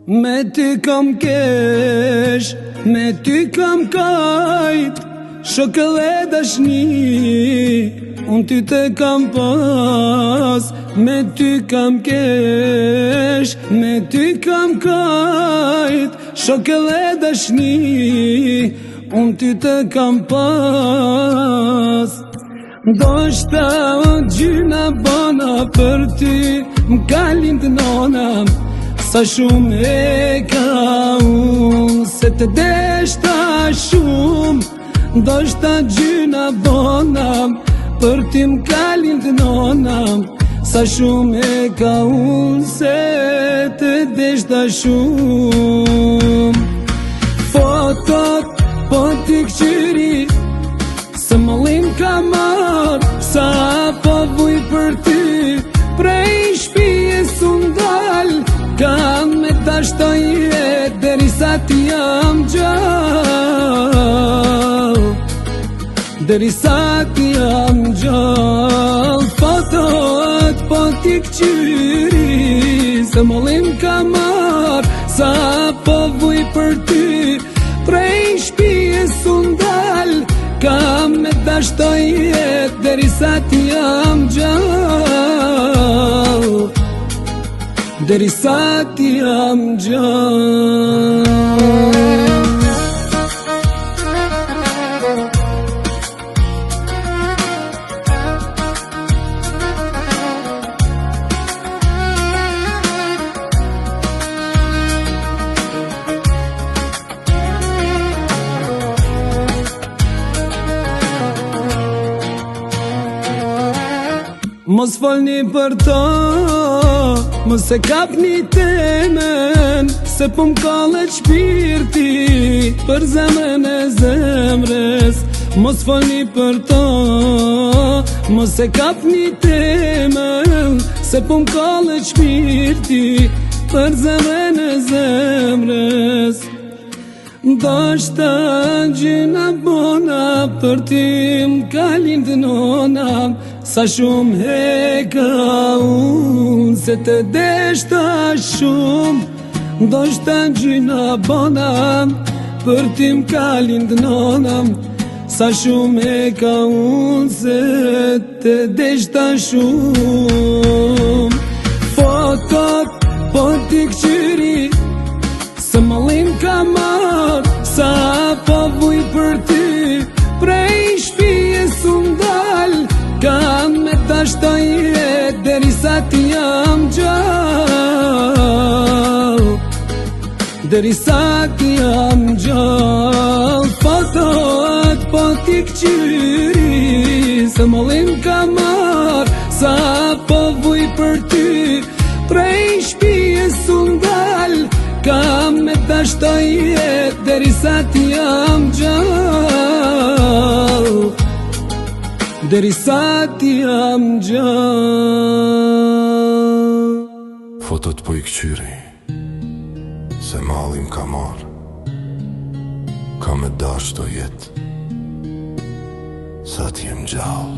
Me ty kam kesh, me ty kam kajt, shokë dhe dashni, unë ty te kam pas. Me ty kam kesh, me ty kam kajt, shokë dhe dashni, unë ty te kam pas. Do shta o gjyna bona për ty, m'ka lind nona, sa shumë e ka unë, se të deshta shumë. Do shta gjyna bona për ty, m'ka lind nona, sa shumë e ka unë, se të deshta shumë. Fotot po t'i këqyri, se mëllim ka marrë, sa po vuj për ty, prej shpijes unë dal, kam me tashtoj jetë, derisa ti jam gjall, derisa ti jam gjall. Fotot po t'i këqyri, se mëllim ka marrë, sa po vuj për ty, prej shpijes unë dal, kam me tashtoj jetë, derisa ti jam gjall, derisa ti jam gjall. Mos folni për to, mos e kapni temen, se po m'kallet shpirti për zemrën e zemrës. Mos folni për to, mos e kapni temen, se po m'kallet shpirti për zemrën e zemrës. Do shta gjyna bona për ty, m'ka lind nona, sa shumë e ka unë, se të deshta shumë. Do shta gjyna bona për ty, m'ka lind nona, sa shumë e ka unë, se të deshta shumë. Fotot po t'i këqyri, se mëllim ka marrë, sa po vuj për ty, prej shpijes unë dal, kam me tashtoj jetë, derisa ti jam gjall, derisa ti jam gjall. Fotot po t'i këqyri, se mëllim ka marrë, sa po vuj për ty, prej shpijes unë dal, kam me tashtoj jetë, derisa ti jam gjall, derisa ti jam gjall. Fotot po i këqyri, se mallim ka marrë, ka me dashtoj jetë, sa ti jem gjall.